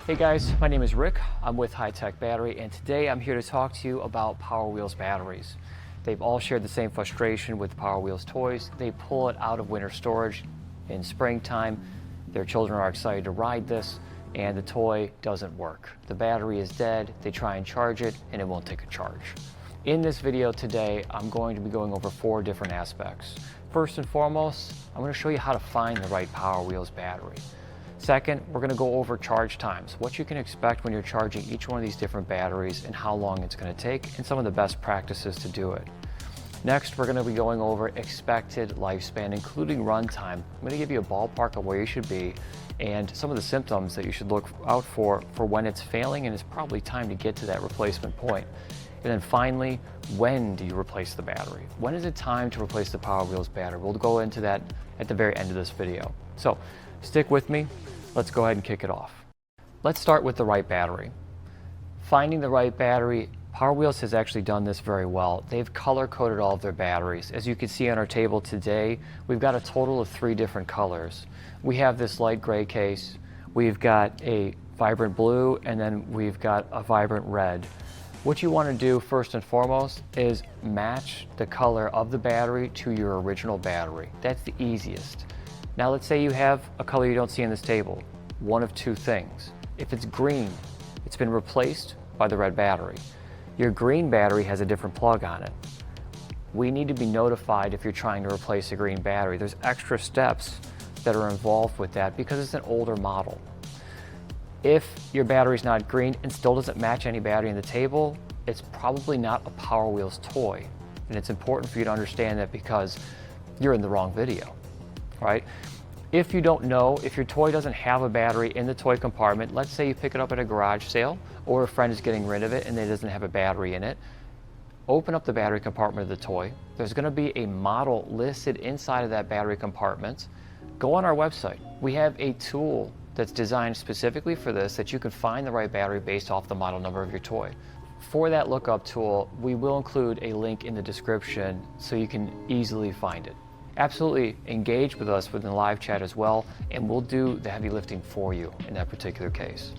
Hey guys, my name is Rick. I'm with High Tech Battery, and today I'm here to talk to you about Power Wheels batteries. They've all shared the same frustration with Power Wheels toys. They pull it out of winter storage in springtime. Their children are excited to ride this, and the toy doesn't work. The battery is dead, they try and charge it, and it won't take a charge. In this video today, I'm going to be going over 4 different aspects. First and foremost, I'm going to show you how to find the right Power Wheels battery. Second, we're going to go over charge times, what you can expect when you're charging each one of these different batteries and how long it's going to take, and some of the best practices to do it. Next, we're going to be going over expected lifespan, including runtime. I'm going to give you a ballpark of where you should be and some of the symptoms that you should look out for when it's failing and it's probably time to get to that replacement point. And then finally, when do you replace the battery? When is it time to replace the Power Wheels battery? We'll go into that at the very end of this video. So stick with me. Let's go ahead and kick it off. Let's start with the right battery. Finding the right battery, Power Wheels has actually done this very well. They've color-coded all of their batteries. As you can see on our table today, we've got a total of 3 different colors. We have this light gray case, we've got a vibrant blue, and then we've got a vibrant red. What you want to do first and foremost is match the color of the battery to your original battery. That's the easiest. Now let's say you have a color you don't see in this table. One of 2 things. If it's green, it's been replaced by the red battery. Your green battery has a different plug on it. We need to be notified if you're trying to replace a green battery. There's extra steps that are involved with that because it's an older model. If your battery's not green and still doesn't match any battery in the table, it's probably not a Power Wheels toy. And it's important for you to understand that because you're in the wrong video. Right? If you don't know, if your toy doesn't have a battery in the toy compartment, let's say you pick it up at a garage sale or a friend is getting rid of it and it doesn't have a battery in it, open up the battery compartment of the toy. There's going to be a model listed inside of that battery compartment. Go on our website. We have a tool that's designed specifically for this that you can find the right battery based off the model number of your toy. For that lookup tool, we will include a link in the description so you can easily find it. Absolutely engage with us within the live chat as well, and we'll do the heavy lifting for you in that particular case.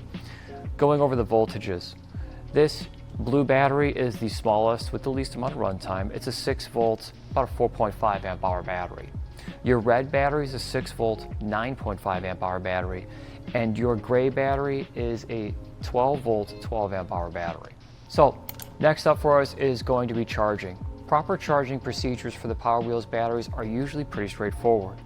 Going over the voltages. This blue battery is the smallest with the least amount of runtime. It's a 6 volt, about a 4.5 amp hour battery. Your red battery is a 6 volt, 9.5 amp hour battery, and your gray battery is a 12 volt, 12 amp hour battery. So next up for us is going to be charging. Proper charging procedures for the Power Wheels batteries are usually pretty straightforward.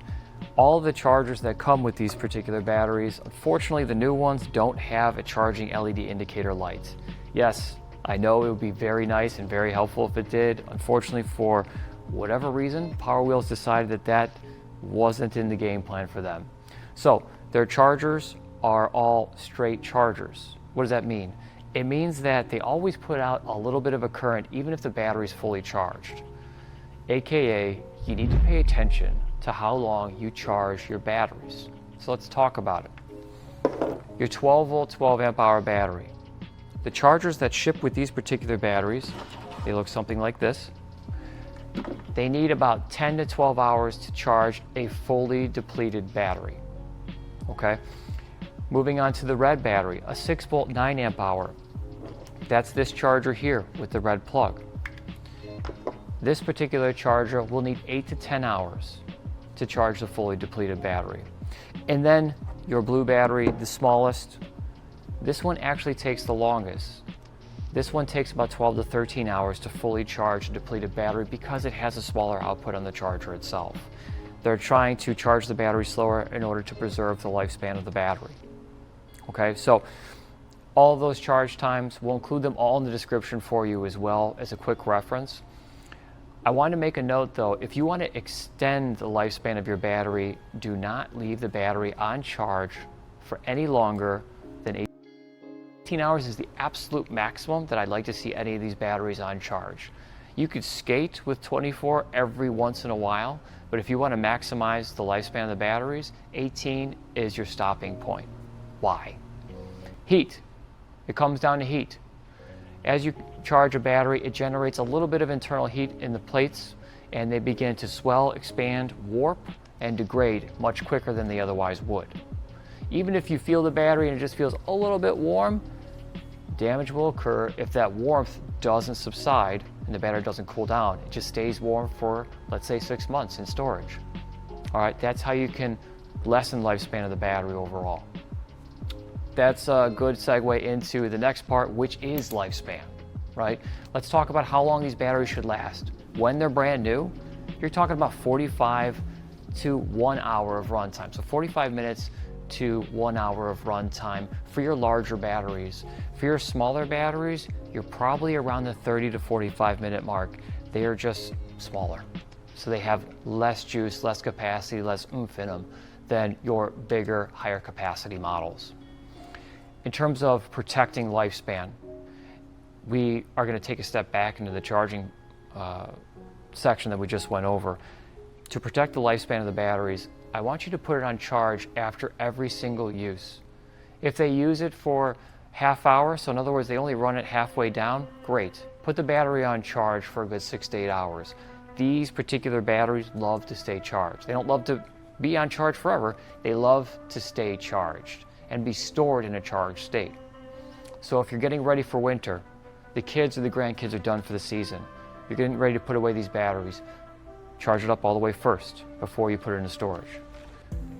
All of the chargers that come with these particular batteries, unfortunately the new ones don't have a charging LED indicator light. Yes, I know it would be very nice and very helpful if it did. Unfortunately, for whatever reason, Power Wheels decided that wasn't in the game plan for them. So their chargers are all straight chargers. What does that mean? It means that they always put out a little bit of a current even if the battery is fully charged. AKA, you need to pay attention to how long you charge your batteries. So let's talk about it. Your 12 volt, 12 amp hour battery. The chargers that ship with these particular batteries, they look something like this. They need about 10 to 12 hours to charge a fully depleted battery. Okay? Moving on to the red battery, a 6 volt, 9 amp hour. That's this charger here with the red plug. This particular charger will need 8 to 10 hours to charge the fully depleted battery. And then your blue battery, the smallest, this one actually takes the longest. This one takes about 12 to 13 hours to fully charge a depleted battery because it has a smaller output on the charger itself. They're trying to charge the battery slower in order to preserve the lifespan of the battery. Okay, so all of those charge times, we'll include them all in the description for you as well as a quick reference. I want to make a note though, if you want to extend the lifespan of your battery, do not leave the battery on charge for any longer than 18 hours is the absolute maximum that I'd like to see any of these batteries on charge. You could skate with 24 every once in a while, but if you want to maximize the lifespan of the batteries, 18 is your stopping point. Why? Heat. It comes down to heat. As you charge a battery, it generates a little bit of internal heat in the plates, and they begin to swell, expand, warp, and degrade much quicker than they otherwise would. Even if you feel the battery and it just feels a little bit warm, damage will occur if that warmth doesn't subside and the battery doesn't cool down. It just stays warm for, let's say, 6 months in storage. All right, that's how you can lessen lifespan of the battery overall. That's a good segue into the next part, which is lifespan, right? Let's talk about how long these batteries should last. When they're brand new, you're talking about 45 to 1 hour of runtime. So 45 minutes to 1 hour of runtime for your larger batteries. For your smaller batteries, you're probably around the 30 to 45 minute mark. They are just smaller. So they have less juice, less capacity, less oomph in them than your bigger, higher capacity models. In terms of protecting lifespan, we are going to take a step back into the charging section that we just went over. To protect the lifespan of the batteries, I want you to put it on charge after every single use. If they use it for half hour, so in other words, they only run it halfway down, great. Put the battery on charge for a good 6 to 8 hours. These particular batteries love to stay charged. They don't love to be on charge forever. They love to stay charged and be stored in a charged state. So if you're getting ready for winter, the kids or the grandkids are done for the season, you're getting ready to put away these batteries, charge it up all the way first before you put it into storage.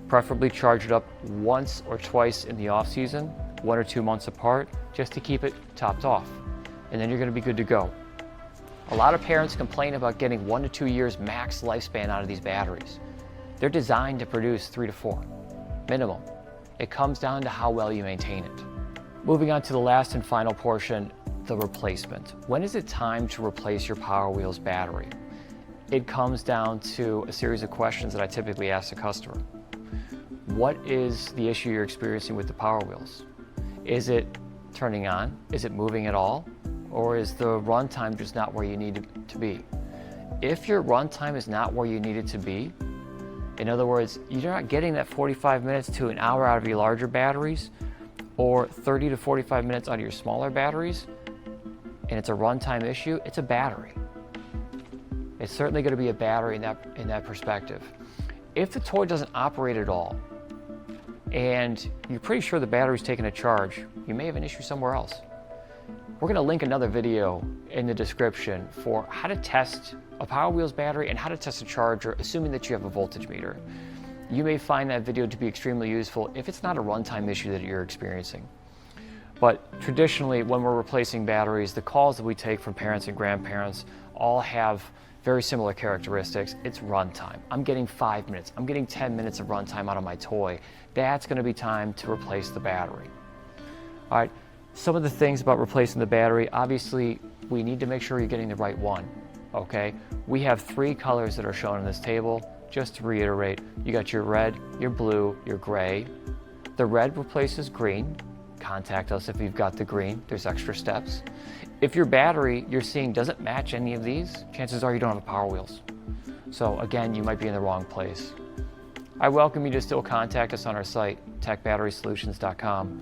Preferably charge it up once or twice in the off season, 1 or 2 months apart, just to keep it topped off. And then you're gonna be good to go. A lot of parents complain about getting 1 to 2 years max lifespan out of these batteries. They're designed to produce 3 to 4, minimum. It comes down to how well you maintain it. Moving on to the last and final portion, the replacement. When is it time to replace your Power Wheels battery? It comes down to a series of questions that I typically ask the customer. What is the issue you're experiencing with the Power Wheels? Is it turning on? Is it moving at all? Or is the runtime just not where you need it to be? If your runtime is not where you need it to be, in other words, you're not getting that 45 minutes to an hour out of your larger batteries or 30 to 45 minutes out of your smaller batteries, and it's a runtime issue, it's a battery. It's certainly going to be a battery in that perspective. If the toy doesn't operate at all, and you're pretty sure the battery's taking a charge, you may have an issue somewhere else. We're going to link another video in the description for how to test a Power Wheels battery and how to test a charger, assuming that you have a voltage meter. You may find that video to be extremely useful if it's not a runtime issue that you're experiencing. But traditionally, when we're replacing batteries, the calls that we take from parents and grandparents all have very similar characteristics. It's runtime. I'm getting 5 minutes. I'm getting 10 minutes of runtime out of my toy. That's going to be time to replace the battery. All right, some of the things about replacing the battery, obviously, we need to make sure you're getting the right one, okay? We have 3 colors that are shown in this table. Just to reiterate, you got your red, your blue, your gray. The red replaces green. Contact us if you've got the green. There's extra steps. If your battery you're seeing doesn't match any of these, chances are you don't have a Power Wheels. So again, you might be in the wrong place. I welcome you to still contact us on our site, techbatterysolutions.com.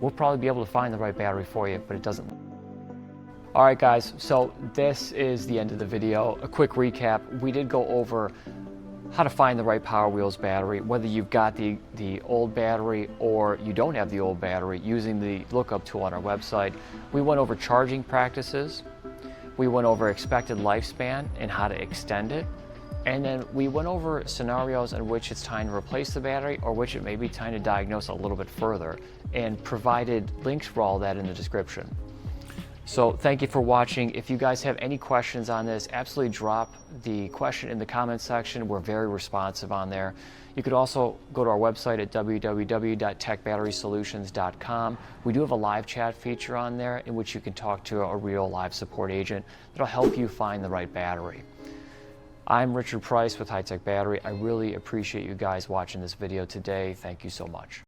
We'll probably be able to find the right battery for you, but it doesn't. All right, guys, so this is the end of the video. A quick recap. We did go over how to find the right Power Wheels battery, whether you've got the old battery or you don't have the old battery, using the lookup tool on our website. We went over charging practices. We went over expected lifespan and how to extend it. And then we went over scenarios in which it's time to replace the battery or which it may be time to diagnose a little bit further, and provided links for all that in the description. So thank you for watching. If you guys have any questions on this, absolutely drop the question in the comments section. We're very responsive on there. You could also go to our website at www.techbatterysolutions.com. We do have a live chat feature on there in which you can talk to a real live support agent that'll help you find the right battery. I'm Richard Price with High Tech Battery. I really appreciate you guys watching this video today. Thank you so much.